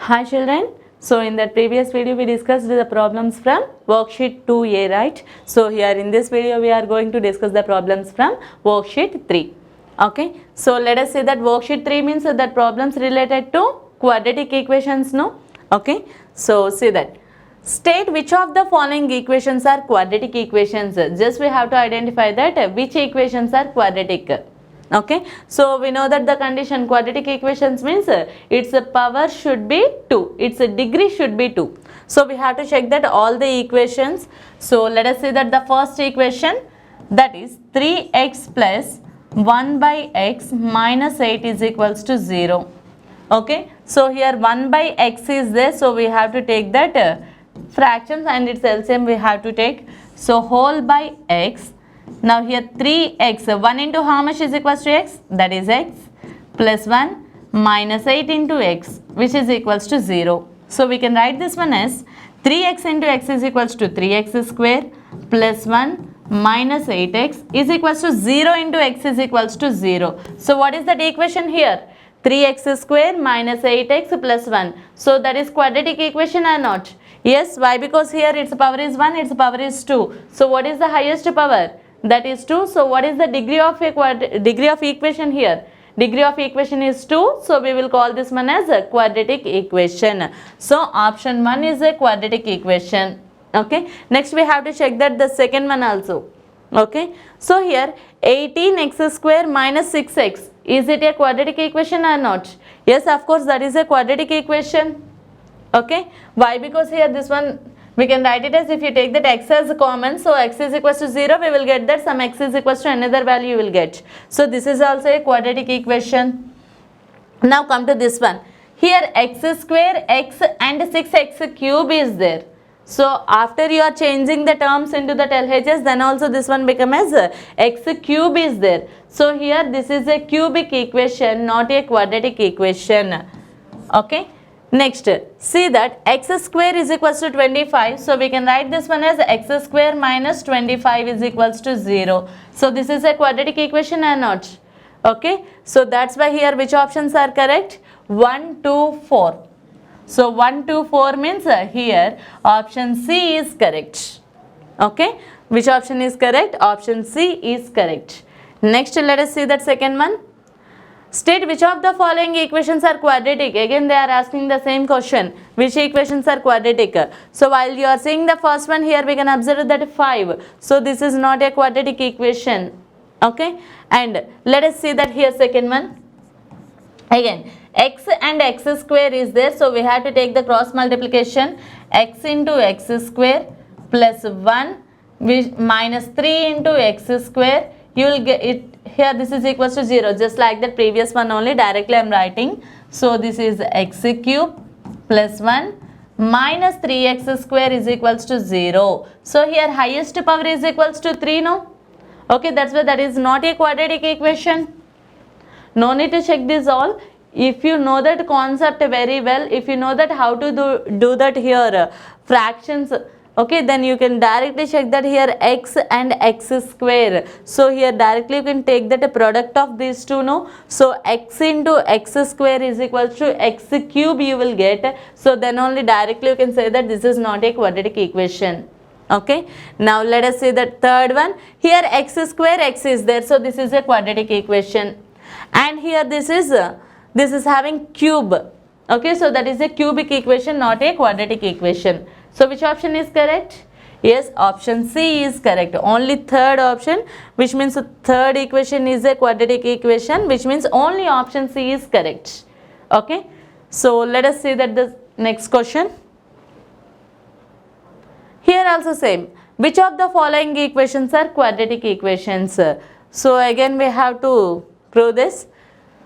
Hi children. So in that previous video we discussed the problems from worksheet 2A, right? So here in this video we are going to discuss the problems from worksheet 3. Okay. So let us say that worksheet 3 means that problems related to quadratic equations, no? Okay. So see that. State which of the following equations are quadratic equations. Just we have to identify that which equations are quadratic. Okay, so we know that the condition quadratic equations means its power should be 2, its degree should be 2. So we have to check that all the equations. So let us say that the first equation, that is 3x plus 1 by x minus 8 is equals to 0. Okay, so here 1 by x is there, so we have to take that fractions and its LCM we have to take. So whole by x. Now here 3x, 1 into how much is equals to x? That is x plus 1 minus 8 into x, which is equals to 0. So we can write this one as 3x into x is equals to 3x square plus 1 minus 8x is equals to 0 into x is equals to 0. So what is that equation here? 3x square minus 8x plus 1. So that is quadratic equation or not? Yes, why? Because here its power is 1, its power is 2. So what is the highest power? That is 2. So what is the degree of equation here? Degree of equation is 2. So we will call this one as a quadratic equation. So option 1 is a quadratic equation. Okay. Next we have to check that the second one also. Okay. So here 18x square minus 6x. Is it a quadratic equation or not? Yes, of course that is a quadratic equation. Okay. Why? Because here this one we can write it as, if you take that x as common, so x is equals to 0, we will get that some x is equals to another value you will get. So this is also a quadratic equation. Now come to this one. Here x square, x and 6x cube is there. So after you are changing the terms into the LHS, then also this one become as x cube is there. So here this is a cubic equation, not a quadratic equation. Okay. Next, see that x square is equals to 25. So we can write this one as x square minus 25 is equals to 0. So this is a quadratic equation or not? Okay. So that's why here which options are correct? 1, 2, 4. So 1, 2, 4 means here option C is correct. Okay. Which option is correct? Option C is correct. Next, let us see that second one. State which of the following equations are quadratic. Again they are asking the same question. Which equations are quadratic? So while you are seeing the first one, here we can observe that 5. So this is not a quadratic equation. Okay. And let us see that here second one. Again x and x square is there. So we have to take the cross multiplication. X into x square plus 1 minus 3 into x square. You will get it. Here this is equals to 0, just like the previous one only, directly I am writing. So this is x cube plus 1 minus 3x square is equals to 0. So here highest power is equals to 3, no? Okay, that's why that is not a quadratic equation. No need to check this all. If you know that concept very well, if you know that how to do that here, fractions, okay, then you can directly check that here x and x square. So here directly you can take that a product of these two, no? So x into x square is equal to x cube you will get. So then only directly you can say that this is not a quadratic equation. Okay. Now let us see the third one. Here x square, x is there. So this is a quadratic equation. And here this is having cube. Okay. So that is a cubic equation, not a quadratic equation. So which option is correct? Yes, option C is correct. Only third option, which means the third equation is a quadratic equation, which means only option C is correct. Okay. So let us see that the next question. Here also same. Which of the following equations are quadratic equations? So again we have to prove this.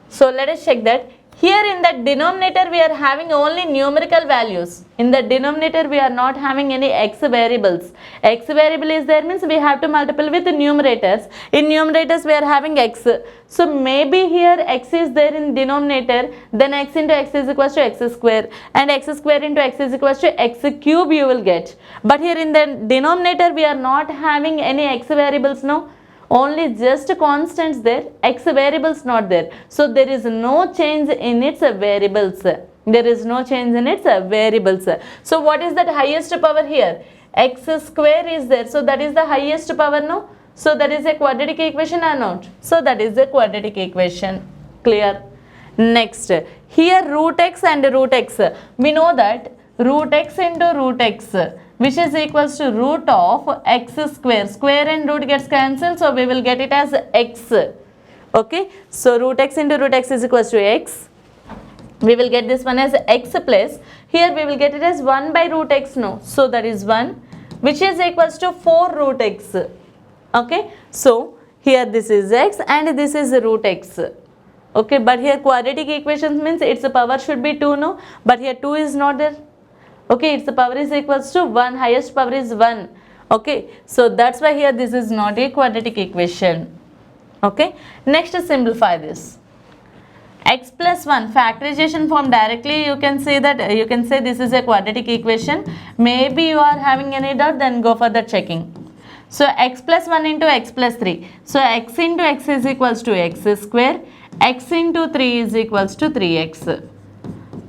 So let us check that. Here in the denominator we are having only numerical values. In the denominator we are not having any x variables. X variable is there means we have to multiply with the numerators. In numerators we are having x. So maybe here x is there in denominator, then x into x is equals to x square, and x square into x is equals to x cube you will get. But here in the denominator we are not having any x variables, no? Only just constants there, x variables not there. So there is no change in its variables. There is no change in its variables. So what is that highest power here? X square is there. So that is the highest power, no? So that is a quadratic equation or not? So that is a quadratic equation. Clear? Next, here root x and root x. We know that root x into root x, which is equals to root of x square. Square and root gets cancelled, so we will get it as x. Okay, so root x into root x is equals to x. We will get this one as x plus, here we will get it as 1 by root x, no. So that is 1, which is equals to 4 root x. Okay, so here this is x and this is root x. Okay, but here quadratic equations means its power should be 2, no, but here 2 is not there. Okay, its power is equals to 1, highest power is 1. Okay, so that's why here this is not a quadratic equation. Okay, next simplify this. X plus 1 factorization form, directly you can say that you can say this is a quadratic equation. Maybe you are having any doubt, then go for the checking. So x plus 1 into x plus 3. So x into x is equals to x square. X into 3 is equals to 3x.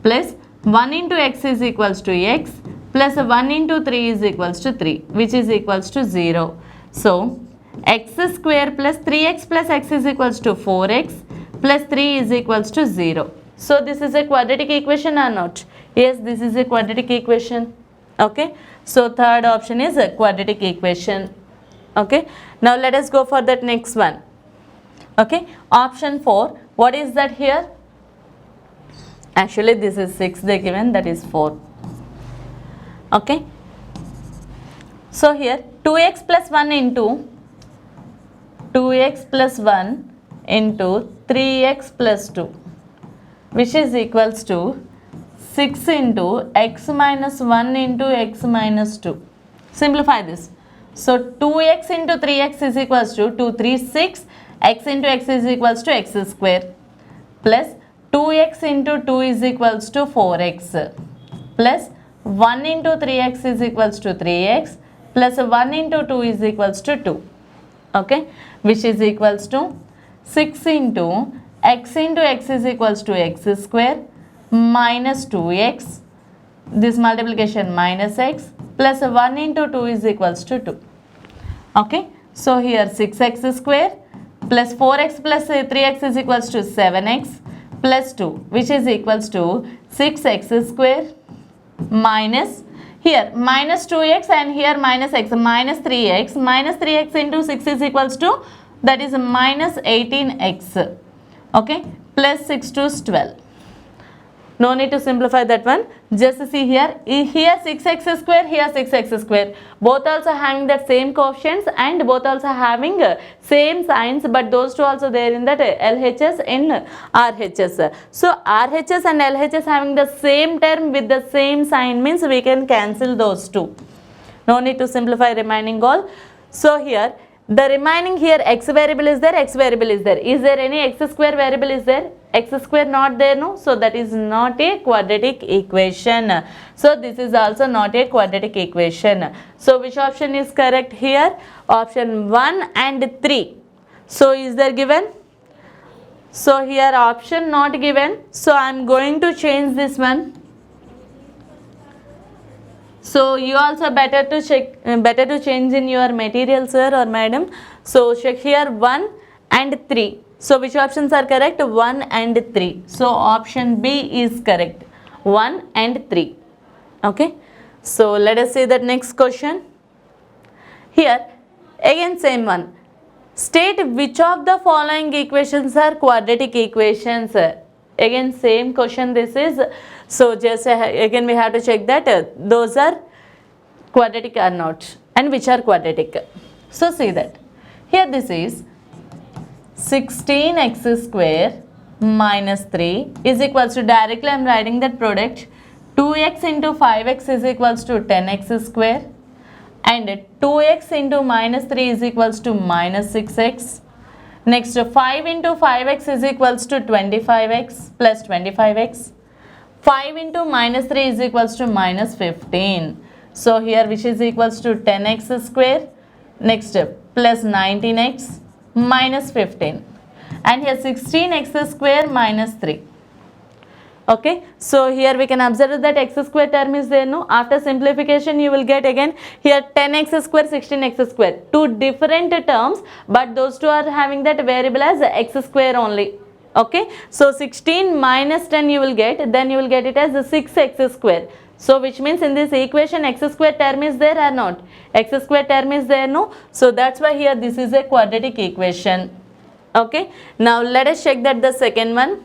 Plus 1 into x is equals to x. Plus 1 into 3 is equals to 3, which is equals to 0. So x square plus 3x plus x is equals to 4x. Plus 3 is equals to 0. So this is a quadratic equation or not? Yes, this is a quadratic equation. Okay, so third option is a quadratic equation. Okay, now let us go for that next one. Okay, option 4, what is that here? Actually this is 6 they given, that is 4. Okay, so here 2x plus 1 into 2x plus 1 into 3x plus 2, which is equals to 6 into x minus 1 into x minus 2. Simplify this. So 2x into 3x is equals to 2 3 6, x into x is equals to x square, plus 2x into 2 is equals to 4x, plus 1 into 3x is equals to 3x, plus 1 into 2 is equals to 2. Okay, which is equals to 6 into x is equals to x square minus 2x, this multiplication minus x, plus 1 into 2 is equals to 2. Okay, so here 6x square plus 4x plus 3x is equals to 7x plus 2, which is equals to 6x square minus, here minus 2x and here minus x, minus 3x into 6 is equals to, that is minus 18x. Okay, plus 6 to 12. No need to simplify that one. Just see here 6x square, here 6x square. Both also having that same coefficients and both also having same signs, but those two also there in that LHS in RHS. So RHS and LHS having the same term with the same sign means we can cancel those two. No need to simplify remaining all. So here the remaining here x variable is there, x variable is there. Is there any x square variable is there? X square not there, no. So that is not a quadratic equation. So this is also not a quadratic equation. So which option is correct here? Option 1 and 3. So is there given? So here option not given. So I am going to change this one. So you also better to check, better to change in your material, sir or madam. So check here 1 and 3. So which options are correct? 1 and 3. So option B is correct. 1 and 3. Okay. So let us see that next question. Here again same one. State which of the following equations are quadratic equations. Again same question this is. So just again we have to check that those are quadratic or not and which are quadratic. So see that here this is 16x square minus 3 is equals to, directly I am writing that product, 2x into 5x is equals to 10x square and 2x into minus 3 is equals to minus 6x. Next 5 into 5x is equals to 25x plus 25x. 5 into minus 3 is equals to minus 15. So here which is equals to 10x square. Next plus 19x minus 15. And here 16x square minus 3. Okay, so here we can observe that x square term is there, no? After simplification you will get again here 10x square, 16x square, two different terms, but those two are having that variable as x square only. Okay, so 16 minus 10 you will get, then you will get it as 6x square. So which means in this equation x square term is there or not? X square term is there, no? So that's why here this is a quadratic equation. Okay, now let us check that the second one.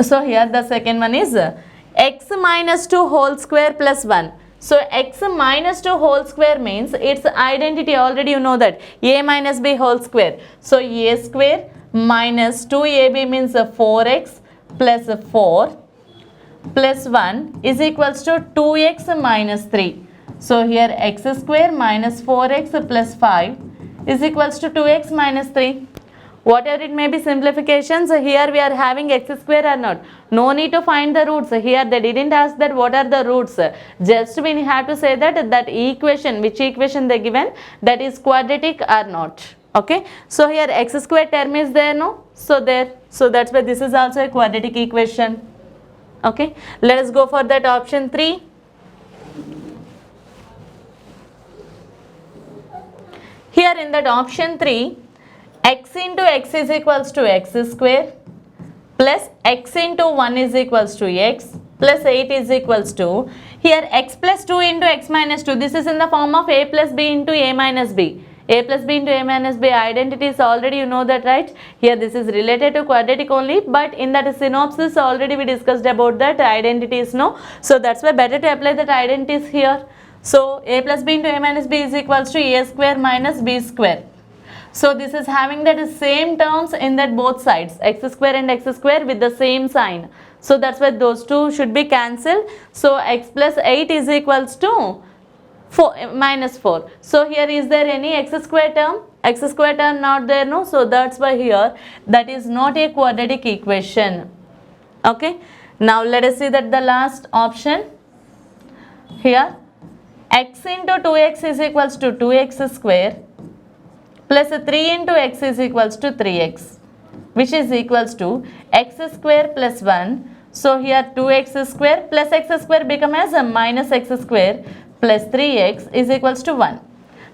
So here the second one is x minus 2 whole square plus 1. So x minus 2 whole square means its identity already you know that a minus b whole square. So a square minus 2ab means 4x plus 4 plus 1 is equals to 2x minus 3. So here x square minus 4x plus 5 is equals to 2x minus 3. Whatever it may be simplifications, here we are having x square or not. No need to find the roots. Here they didn't ask that what are the roots. Just we have to say that equation, which equation they given, that is quadratic or not. Okay. So here x square term is there, no? So there. So that's why this is also a quadratic equation. Okay. Let us go for that option 3. Here in that option 3, x into x is equals to x square plus x into 1 is equals to x plus 8 is equals to, here x plus 2 into x minus 2, this is in the form of a plus b into a minus b. A plus b into a minus b identity is already you know that, right? Here this is related to quadratic only, but in that synopsis already we discussed about that identities, no? So that's why better to apply that identities here. So a plus b into a minus b is equals to a square minus b square. So this is having that same terms in that both sides, x square and x square with the same sign. So that's why those two should be cancelled. So x plus 8 is equals to 4 minus 4. So here is there any x square term? X square term not there, no? So that's why here that is not a quadratic equation. Okay. Now let us see that the last option. Here x into 2x is equals to 2x square plus 3 into x is equals to 3x, which is equals to x square plus 1. So here 2x square plus x square become as a minus x square plus 3x is equals to 1.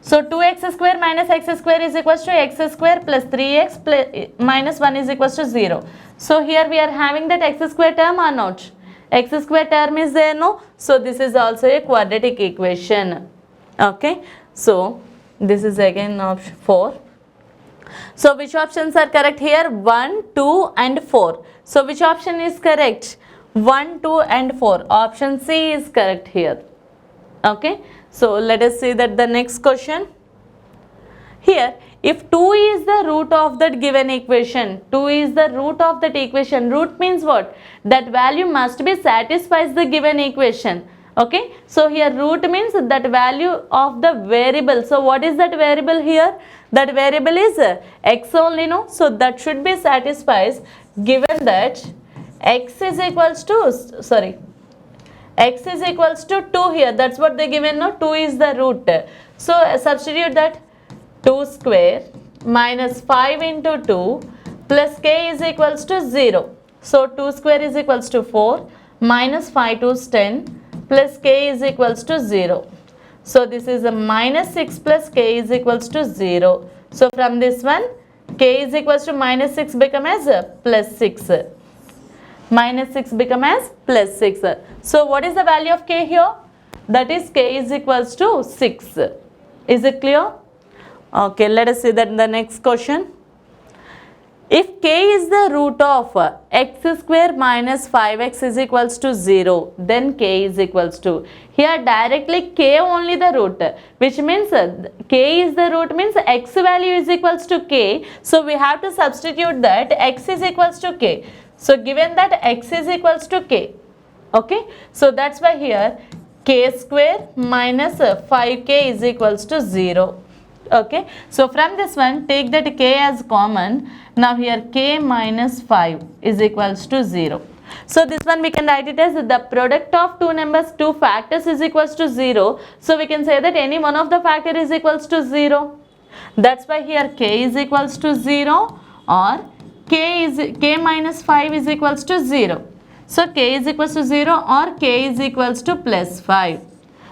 So 2x square minus x square is equals to x square plus 3x plus minus 1 is equals to 0. So here we are having that x square term or not? X square term is there, no? So this is also a quadratic equation. Okay. So this is again option 4. So which options are correct here? 1, 2 and 4. So which option is correct? 1, 2 and 4. Option C is correct here. Okay. So let us see that the next question. Here if 2 is the root of that given equation, 2 is the root of that equation. Root means what? That value must be satisfies the given equation. Okay, so here root means that value of the variable. So what is that variable here? That variable is x only, no? So that should be satisfies given that x is equals to, x is equals to 2 here. That's what they given, no? 2 is the root. So substitute that 2 square minus 5 into 2 plus k is equals to 0. So 2 square is equals to 4 minus 5 to 10. Plus k is equals to 0. So this is a minus 6 plus k is equals to 0. So from this one k is equals to minus 6 become as plus 6. Minus 6 become as plus 6. So what is the value of k here? That is k is equals to 6. Is it clear? Okay, let us see that in the next question. If k is the root of x square minus 5x is equals to 0, then k is equals to, here directly k only the root, which means k is the root means x value is equals to k. So we have to substitute that x is equals to k. So given that x is equals to k, okay, so that's why here k square minus 5k is equals to 0. Okay, so from this one take that k as common. Now here k minus 5 is equals to 0. So this one we can write it as the product of two numbers, two factors is equals to 0. So we can say that any one of the factor is equals to 0. That's why here k is equals to 0 or k minus 5 is equals to 0. So k is equals to 0 or k is equals to plus 5.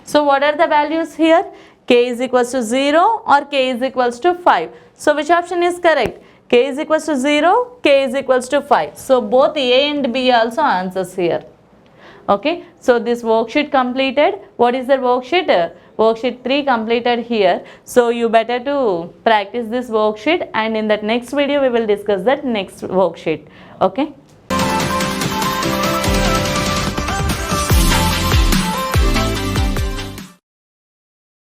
So what are the values here? K is equals to 0 or k is equals to 5. So which option is correct? K is equals to 0, k is equals to 5. So both A and B also answers here. Okay, so this worksheet completed. What is the worksheet? Worksheet 3 completed here. So you better to practice this worksheet, and in that next video we will discuss that next worksheet. Okay.